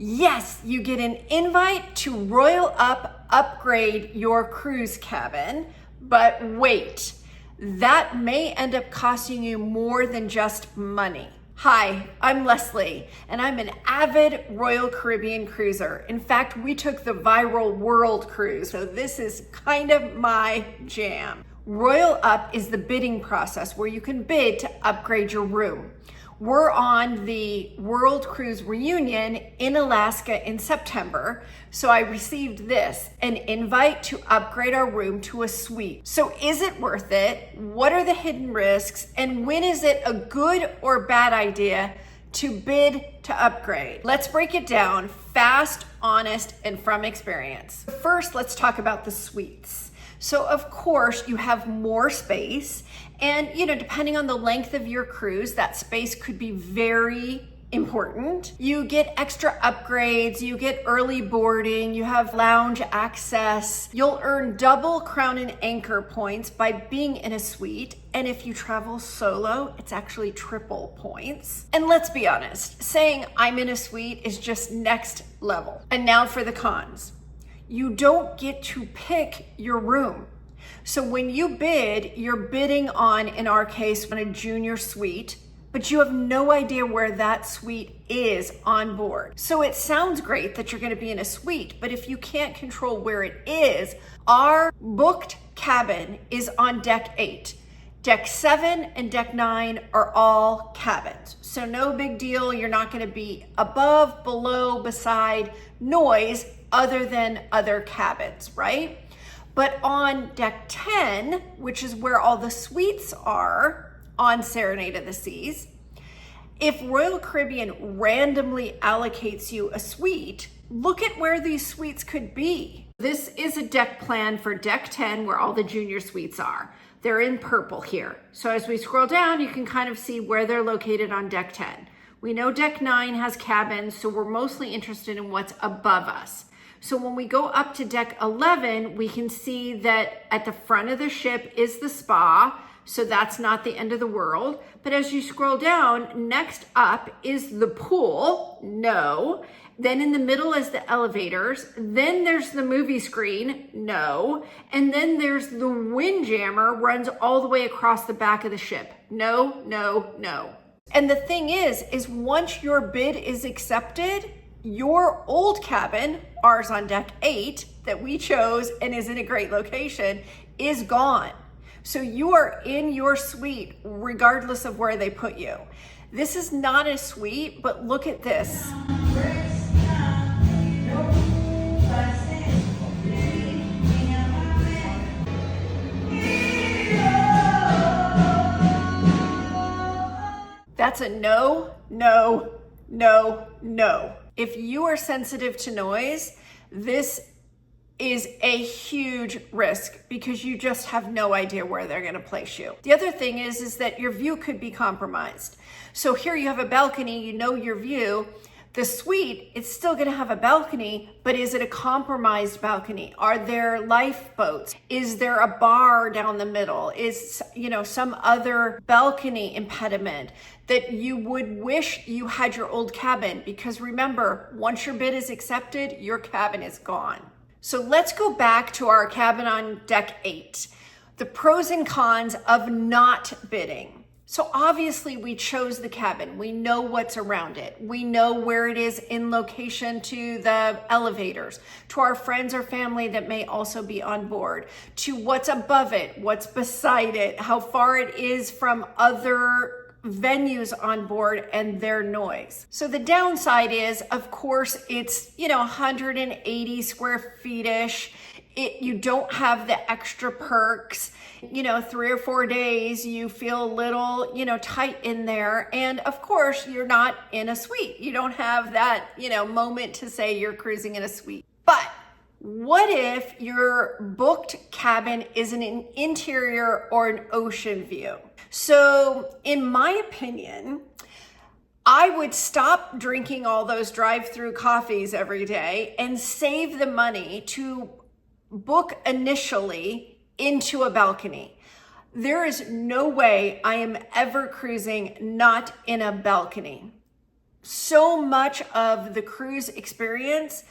Yes, you get an invite to RoyalUp upgrade your cruise cabin, but wait, that may end up costing you more than just money. Hi, I'm Leslie, and I'm an avid Royal Caribbean cruiser. In fact, we took the viral world cruise, so this is kind of my jam. RoyalUp is the bidding process where you can bid to upgrade your room. We're on the World Cruise Reunion in Alaska in September, so I received this, an invite to upgrade our room to a suite. So is it worth it? What are the hidden risks? And when is it a good or bad idea to bid to upgrade? Let's break it down fast, honest, and from experience. First, let's talk about the suites. So of course you have more space, and depending on the length of your cruise, that space could be very important. You get extra upgrades, you get early boarding, you have lounge access. You'll earn double Crown and Anchor points by being in a suite. And if you travel solo, it's actually triple points. And let's be honest, saying I'm in a suite is just next level. And now for the cons. You don't get to pick your room. So when you bid, you're bidding on, in our case, on a junior suite, but you have no idea where that suite is on board. So it sounds great that you're going to be in a suite, but if you can't control where it is, our booked cabin is on deck 8. Deck 7 and deck 9 are all cabins. So no big deal. You're not going to be above, below, beside noise other than other cabins, right? But on deck 10, which is where all the suites are on Serenade of the Seas, if Royal Caribbean randomly allocates you a suite, look at where these suites could be. This is a deck plan for deck 10 where all the junior suites are. They're in purple here. So as we scroll down, you can kind of see where they're located on deck 10. We know deck 9 has cabins, so we're mostly interested in what's above us. So when we go up to deck 11, we can see that at the front of the ship is the spa, so that's not the end of the world. But as you scroll down, next up is the pool, no. Then in the middle is the elevators. Then there's the movie screen, no. And then there's the windjammer, runs all the way across the back of the ship. No, no, no. And the thing is once your bid is accepted, your old cabin, ours on deck 8, that we chose and is in a great location, is gone. So you are in your suite regardless of where they put you. This is not a suite, but look at this. That's a no, no, no, no. If you are sensitive to noise, this is a huge risk because you just have no idea where they're going to place you. The other thing is that your view could be compromised. So here you have a balcony, you know your view. The suite, it's still going to have a balcony, but is it a compromised balcony? Are there lifeboats? Is there a bar down the middle? Is, some other balcony impediment that you would wish you had your old cabin? Because remember, once your bid is accepted, your cabin is gone. So let's go back to our cabin on deck 8. The pros and cons of not bidding. So obviously we chose the cabin. We know what's around it. We know where it is in location to the elevators, to our friends or family that may also be on board, to what's above it, what's beside it, how far it is from other venues on board and their noise. So the downside is, of course, it's, 180 square feet-ish. You don't have the extra perks. 3 or 4 days, you feel a little, tight in there. And of course, you're not in a suite. You don't have that, moment to say you're cruising in a suite. But what if your booked cabin is an interior or an ocean view? So in my opinion, I would stop drinking all those drive-through coffees every day and save the money to book initially into a balcony. There is no way I am ever cruising not in a balcony. So much of the cruise experience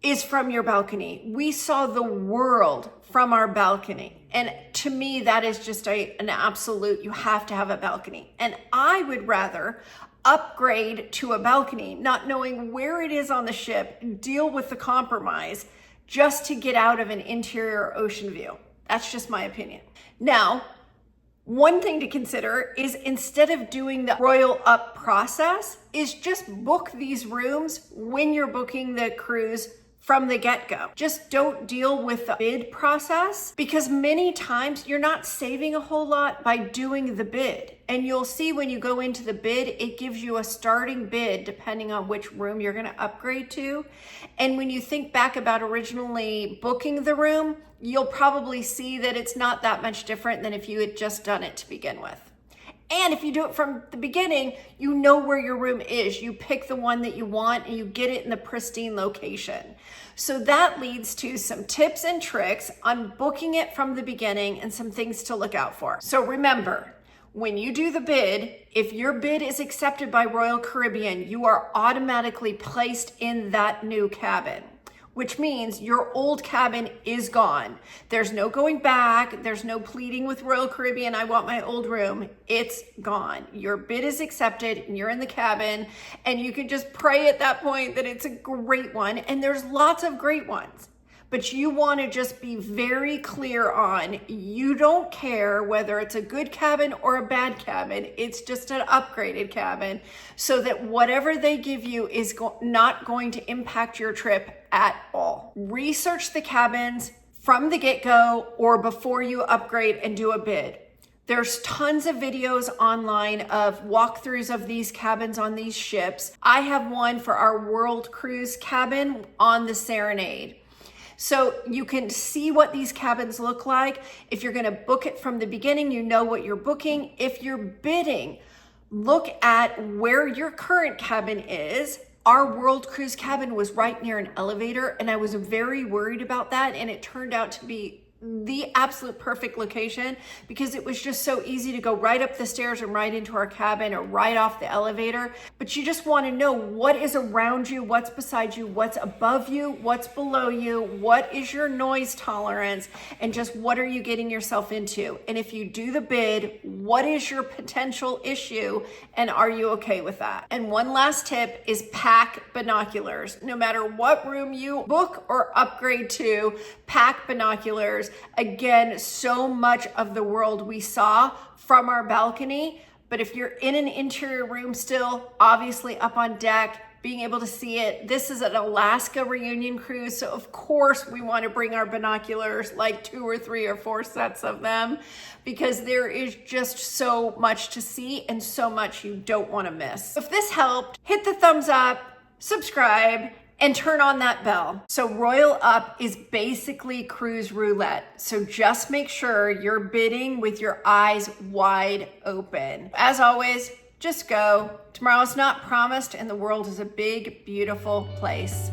is from your balcony. We saw the world from our balcony. And to me, that is just an absolute, you have to have a balcony. And I would rather upgrade to a balcony, not knowing where it is on the ship, deal with the compromise just to get out of an interior ocean view. That's just my opinion. Now, one thing to consider is instead of doing the RoyalUp process, is just book these rooms when you're booking the cruise from the get-go. Just don't deal with the bid process, because many times you're not saving a whole lot by doing the bid. And you'll see when you go into the bid, it gives you a starting bid depending on which room you're gonna upgrade to. And when you think back about originally booking the room, you'll probably see that it's not that much different than if you had just done it to begin with. And if you do it from the beginning, you know where your room is. You pick the one that you want and you get it in the pristine location. So that leads to some tips and tricks on booking it from the beginning and some things to look out for. So remember, when you do the bid, if your bid is accepted by Royal Caribbean, you are automatically placed in that new cabin, which means your old cabin is gone. There's no going back. There's no pleading with Royal Caribbean, I want my old room. It's gone. Your bid is accepted and you're in the cabin, and you can just pray at that point that it's a great one. And there's lots of great ones, but you want to just be very clear on, you don't care whether it's a good cabin or a bad cabin. It's just an upgraded cabin, so that whatever they give you is not going to impact your trip at all. Research the cabins from the get-go or before you upgrade and do a bid. There's tons of videos online of walkthroughs of these cabins on these ships. I have one for our World Cruise cabin on the Serenade. So you can see what these cabins look like. If you're gonna book it from the beginning, you know what you're booking. If you're bidding, look at where your current cabin is. Our World Cruise cabin was right near an elevator, and I was very worried about that, and it turned out to be the absolute perfect location, because it was just so easy to go right up the stairs and right into our cabin or right off the elevator. But you just want to know what is around you, what's beside you, what's above you, what's below you, what is your noise tolerance, and just what are you getting yourself into. And if you do the bid, what is your potential issue, and are you okay with that? And one last tip is pack binoculars. No matter what room you book or upgrade to, pack binoculars. Again, so much of the world we saw from our balcony, but if you're in an interior room still, obviously up on deck, being able to see it. This is an Alaska reunion cruise, so of course we want to bring our binoculars, like 2 or 3 or 4 sets of them, because there is just so much to see and so much you don't want to miss. If this helped, hit the thumbs up, subscribe, and turn on that bell. So RoyalUp is basically cruise roulette. So just make sure you're bidding with your eyes wide open. As always, just go. Tomorrow's not promised, and the world is a big, beautiful place.